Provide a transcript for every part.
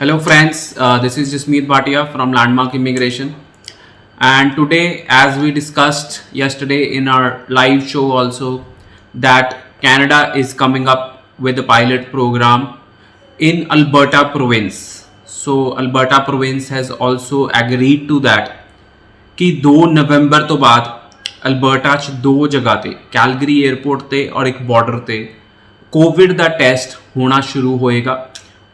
Hello friends, this is Jasmeet Bhatia from Landmark Immigration, and today, as we discussed yesterday in our live show also, that Canada is coming up with a pilot program in Alberta province. So Alberta province has also agreed to that ਕਿ 2 ਨਵੰਬਰ ਤੋਂ ਬਾਅਦ Alberta 'ਚ ਦੋ ਜਗ੍ਹਾ ਤੇ Calgary airport ਤੇ ਔਰ ਇੱਕ ਬਾਰਡਰ ਤੇ ਕੋਵਿਡ ਦਾ ਟੈਸਟ ਹੋਣਾ ਸ਼ੁਰੂ ਹੋਏਗਾ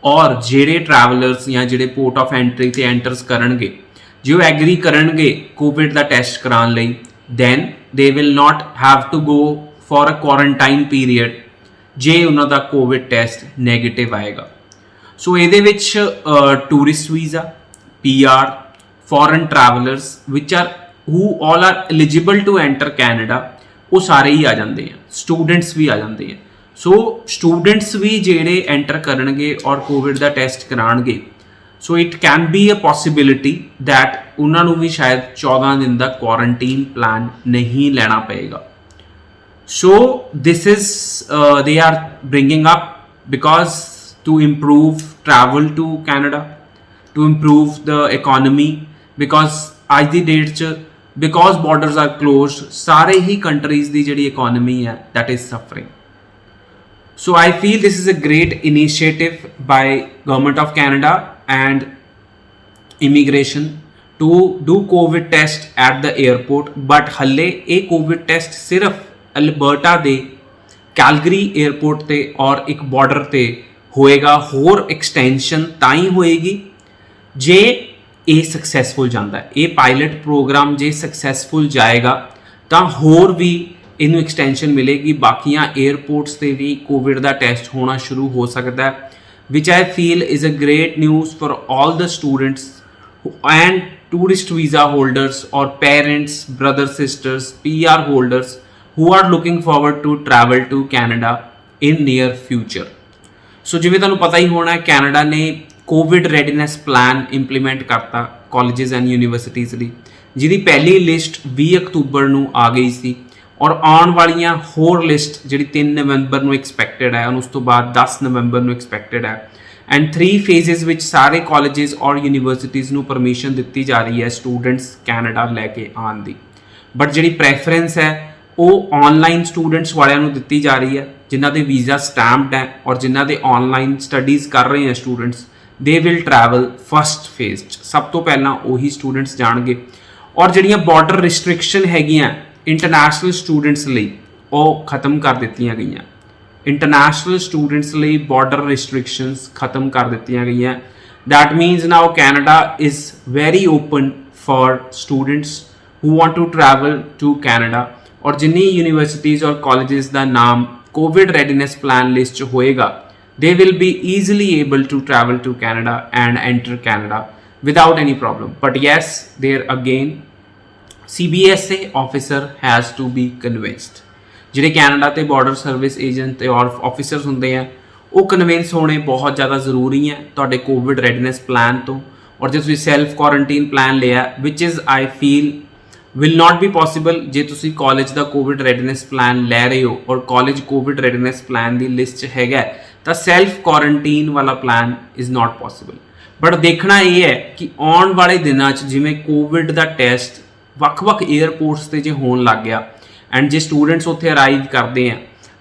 ਔਰ ਜਿਹੜੇ ਟਰੈਵਲਰਸ ਜਾਂ ਜਿਹੜੇ ਪੋਰਟ ਆਫ ਐਂਟਰੀ ਤੇ ਐਂਟਰਸ ਕਰਨਗੇ ਜੇ ਉਹ ਐਗਰੀ ਕਰਨਗੇ ਕੋਵਿਡ ਦਾ ਟੈਸਟ ਕਰਾਉਣ ਲਈ then they will not have to go for a quarantine period ਜੇ ਉਹਨਾਂ ਦਾ ਕੋਵਿਡ ਟੈਸਟ ਨੈਗੇਟਿਵ ਆਏਗਾ। ਸੋ ਇਹਦੇ ਵਿੱਚ tourist visa, PR, foreign travelers which are who all are eligible to enter Canada ਉਹ ਸਾਰੇ ਹੀ ਆ ਜਾਂਦੇ ਆ, ਸਟੂਡੈਂਟਸ ਵੀ ਆ ਜਾਂਦੇ ਆ। ਸੋ ਸਟੂਡੈਂਟਸ ਵੀ ਜਿਹੜੇ ਐਂਟਰ ਕਰਨਗੇ ਔਰ ਕੋਵਿਡ ਦਾ ਟੈਸਟ ਕਰਾਉਣਗੇ so it can be a possibility that ਉਹਨਾਂ ਨੂੰ ਵੀ ਸ਼ਾਇਦ 14 ਦਿਨ ਦਾ ਕੁਆਰੰਟੀਨ ਪਲਾਨ ਨਹੀਂ ਲੈਣਾ ਪਏਗਾ। So this is they are bringing up because to improve travel to Canada, to improve the economy, because ਅੱਜ ਦੀ ਡੇਟ 'ਚ because borders are closed ਸਾਰੇ ਹੀ countries ਦੀ ਜਿਹੜੀ economy ਹੈ that is suffering. So I feel this is a great initiative by Government of Canada and immigration to do COVID test at the airport, but ਹੱਲੇ ਇਹ COVID test ਸਿਰਫ Alberta ਦੇ Calgary airport ਤੇ ਔਰ ਇੱਕ border ਤੇ ਹੋਏਗਾ। ਹੋਰ ਐਕਸਟੈਂਸ਼ਨ ਤਾਂ ਹੀ ਹੋਏਗੀ ਜੇ ਇਹ ਸਕਸੈਸਫੁਲ ਜਾਂਦਾ ਹੈ। ਇਹ ਪਾਇਲਟ ਪ੍ਰੋਗਰਾਮ ਜੇ ਸਕਸੈਸਫੁਲ ਜਾਏਗਾ ਤਾਂ ਹੋਰ ਵੀ ਇਹਨੂੰ ਐਕਸਟੈਂਸ਼ਨ ਮਿਲੇਗੀ, ਬਾਕੀਆਂ 에ਅਰਪੋਰਟਸ ਤੇ ਵੀ ਕੋਵਿਡ ਦਾ ਟੈਸਟ ਹੋਣਾ ਸ਼ੁਰੂ ਹੋ ਸਕਦਾ ਹੈ, which I feel is a great news for all the students and tourist visa holders or parents, brothers, sisters, PR holders who are looking forward to travel to Canada in near future. ਸੋ ਜਿਵੇਂ ਤੁਹਾਨੂੰ ਪਤਾ ਹੀ ਹੋਣਾ Canada ਨੇ Covid readiness plan implement ਕਰਤਾ colleges and universities ਲਈ, ਜਿਹਦੀ ਪਹਿਲੀ list 20 October ਨੂੰ ਆ ਗਈ ਸੀ ਔਰ ਆਉਣ ਵਾਲੀਆਂ ਹੋਰ ਲਿਸਟ ਜਿਹੜੀ 3 ਨਵੰਬਰ ਨੂੰ ਐਕਸਪੈਕਟਡ ਹੈ, ਉਸ ਤੋਂ ਬਾਅਦ 10 ਨਵੰਬਰ ਨੂੰ ਐਕਸਪੈਕਟਡ ਹੈ। ਐਂਡ 3 ਫੇਜ਼ਸ ਵਿੱਚ ਸਾਰੇ ਕਾਲਜਿਸ ਔਰ ਯੂਨੀਵਰਸਿਟੀਜ਼ ਨੂੰ ਪਰਮਿਸ਼ਨ ਦਿੱਤੀ ਜਾ ਰਹੀ ਹੈ ਸਟੂਡੈਂਟਸ ਕੈਨੇਡਾ ਲੈ ਕੇ ਆਉਣ ਦੀ, ਬਟ ਜਿਹੜੀ ਪ੍ਰੈਫਰੈਂਸ ਹੈ ਉਹ ਆਨਲਾਈਨ ਸਟੂਡੈਂਟਸ ਵਾਲਿਆਂ ਨੂੰ ਦਿੱਤੀ ਜਾ ਰਹੀ ਹੈ ਜਿਨ੍ਹਾਂ ਦੇ ਵੀਜ਼ਾ ਸਟੈਂਪਡ ਹੈ ਔਰ ਜਿਨ੍ਹਾਂ ਦੇ ਆਨਲਾਈਨ ਸਟੱਡੀਜ਼ ਕਰ ਰਹੇ ਹੈ students, they will travel first phase 'ਚ। ਸਭ ਤੋਂ ਪਹਿਲਾਂ ਉਹੀ ਸਟੂਡੈਂਟਸ ਜਾਣਗੇ ਔਰ ਜਿਹੜੀਆਂ ਬਾਰਡਰ ਰਿਸਟ੍ਰਿਕਸ਼ਨ ਹੈਗੀਆਂ ਇੰਟਰਨੈਸ਼ਨਲ ਸਟੂਡੈਂਟਸ ਲਈ ਉਹ ਖਤਮ ਕਰ ਦਿੱਤੀਆਂ ਗਈਆਂ। ਇੰਟਰਨੈਸ਼ਨਲ ਸਟੂਡੈਂਟਸ ਲਈ ਬਾਰਡਰ ਰਿਸਟ੍ਰਿਕਸ਼ਨਸ ਖਤਮ ਕਰ ਦਿੱਤੀਆਂ ਗਈਆਂ। That means now Canada is very open for students who want to travel to Canada. ਔਰ ਜਿੰਨੀ ਯੂਨੀਵਰਸਿਟੀਜ਼ ਔਰ ਕਾਲਜਿਸ ਦਾ ਨਾਮ ਕੋਵਿਡ ਰੈਡੀਨੈਸ ਪਲਾਨ ਲਿਸਟ 'ਚ ਹੋਏਗਾ they will be easily able to travel to Canada and enter Canada without any problem. But yes, there again CBSA officer has to be convinced. ਜਿਹੜੇ Canada ਤੇ border service agent ਤੇ ਔਰ officers ਹੁੰਦੇ ਆ ਉਹ convince ਹੋਣੇ ਬਹੁਤ ਜ਼ਿਆਦਾ ਜ਼ਰੂਰੀ ਹੈ ਤੁਹਾਡੇ ਕੋਵਿਡ ਰੈਡੀਨੈਸ ਪਲਾਨ ਤੋਂ। ਔਰ ਜੇ ਤੁਸੀਂ ਸੈਲਫ ਕੁਆਰੰਟੀਨ ਪਲਾਨ ਲਿਆ which is I feel will not be possible ਜੇ ਤੁਸੀਂ ਕਾਲਜ ਦਾ ਕੋਵਿਡ ਰੈਡੀਨੈਸ ਪਲਾਨ ਲੈ ਰਹੇ ਹੋ ਔਰ ਕਾਲਜ ਕੋਵਿਡ ਰੈਡੀਨੈਸ ਪਲਾਨ ਦੀ ਲਿਸਟ 'ਚ ਹੈਗਾ ਤਾਂ ਸੈਲਫ ਕੁਆਰੰਟੀਨ ਵਾਲਾ plan is not possible. But ਦੇਖਣਾ ਇਹ ਹੈ ਕਿ ਆਉਣ ਵਾਲੇ ਦਿਨਾਂ 'ਚ ਜਿਵੇਂ ਕੋਵਿਡ ਦਾ ਟੈਸਟ ਵੱਖ-ਵੱਖ ਏਅਰਪੋਰਟਸ 'ਤੇ ਜੇ ਹੋਣ ਲੱਗ ਗਿਆ ਐਂਡ ਜੇ ਸਟੂਡੈਂਟਸ ਉੱਥੇ ਅਰਾਈਵ ਕਰਦੇ ਆ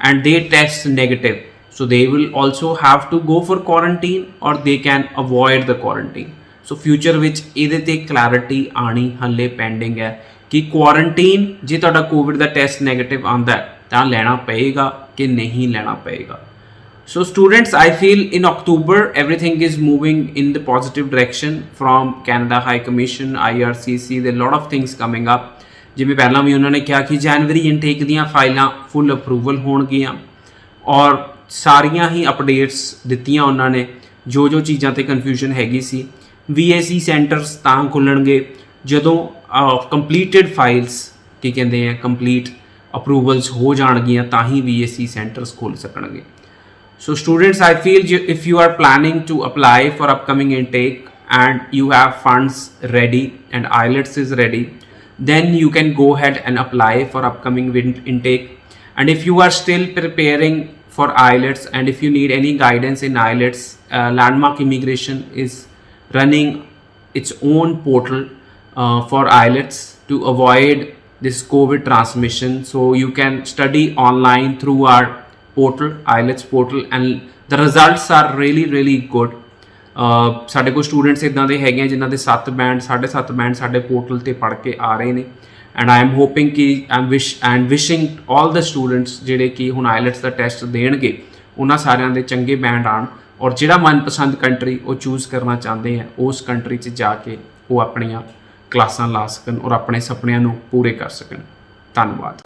ਐਂਡ ਦੇ test negative so they will also have to go for quarantine ਔਰ they can avoid the quarantine. So future ਵਿੱਚ ਇਹਦੇ 'ਤੇ ਕਲੈਰਿਟੀ ਆਉਣੀ ਹਾਲੇ ਪੈਂਡਿੰਗ ਹੈ ਕਿ ਕੁਆਰੰਟੀਨ ਜੇ ਤੁਹਾਡਾ ਕੋਵਿਡ ਦਾ ਟੈਸਟ ਨੈਗੇਟਿਵ ਆਉਂਦਾ ਤਾਂ ਲੈਣਾ ਪਏਗਾ ਕਿ ਨਹੀਂ ਲੈਣਾ ਪਏਗਾ। ਸੋ students I feel in October everything is moving in the positive direction from Canada high commission, IRCC, ਦੇ lot of things coming up. ਜਿਵੇਂ ਪਹਿਲਾਂ ਵੀ ਉਹਨਾਂ ਨੇ ਕਿਹਾ ਕਿ ਜਨਵਰੀ ਇਨਟੇਕ ਦੀਆਂ ਫਾਈਲਾਂ ਫੁੱਲ ਅਪਰੂਵਲ ਹੋਣਗੀਆਂ ਔਰ ਸਾਰੀਆਂ ਹੀ ਅਪਡੇਟਸ ਦਿੱਤੀਆਂ ਉਹਨਾਂ ਨੇ ਜੋ ਚੀਜ਼ਾਂ 'ਤੇ ਕਨਫਿਊਜ਼ਨ ਹੈਗੀ ਸੀ। VAC ਸੈਂਟਰਸ ਤਾਂ ਖੁੱਲ੍ਹਣਗੇ ਜਦੋਂ ਕੰਪਲੀਟਡ ਫਾਈਲਸ ਕੀ ਕਹਿੰਦੇ ਆ ਕੰਪਲੀਟ ਅਪਰੂਵਲਸ ਹੋ ਜਾਣਗੀਆਂ ਤਾਂ ਹੀ VAC ਸੈਂਟਰਸ ਖੁੱਲ੍ਹ ਸਕਣਗੇ। So students I feel if you are planning to apply for upcoming intake and you have funds ready and IELTS is ready, then you can go ahead and apply for upcoming intake. And if you are still preparing for IELTS and if you need any guidance in IELTS, Landmark Immigration is running its own portal for IELTS to avoid this COVID transmission. So you can study online through our portal, IELTS portal, and the results are really good. ਸਾਡੇ ਕੋਲ students ਇੱਦਾਂ ਦੇ ਹੈਗੇ ਆ ਜਿਨ੍ਹਾਂ ਦੇ 7 band 7.5 band ਸਾਡੇ portal ਤੇ ਪੜ੍ਹ ਕੇ ਆ ਰਹੇ ਨੇ, ਐਂਡ ਆਈ ਐਮ ਹੋਪਿੰਗ ਕਿ ਵਿਸ਼ਿੰਗ ਆਲ ਦ ਸਟੂਡੈਂਟਸ ਜਿਹੜੇ ਕਿ ਹੁਣ IELTS ਦਾ ਟੈਸਟ ਦੇਣਗੇ ਉਹਨਾਂ ਸਾਰਿਆਂ ਦੇ ਚੰਗੇ ਬੈਂਡ ਆਉਣ, ਔਰ ਜਿਹੜਾ ਮਨਪਸੰਦ ਕੰਟਰੀ ਉਹ ਚੂਜ਼ ਕਰਨਾ ਚਾਹੁੰਦੇ ਆ ਉਸ ਕੰਟਰੀ 'ਚ ਜਾ ਕੇ ਉਹ ਆਪਣੀਆਂ ਕਲਾਸਾਂ ਲਾ ਸਕਣ ਔਰ ਆਪਣੇ ਸੁਪਨਿਆਂ ਨੂੰ ਪੂਰੇ ਕਰ ਸਕਣ। ਧੰਨਵਾਦ।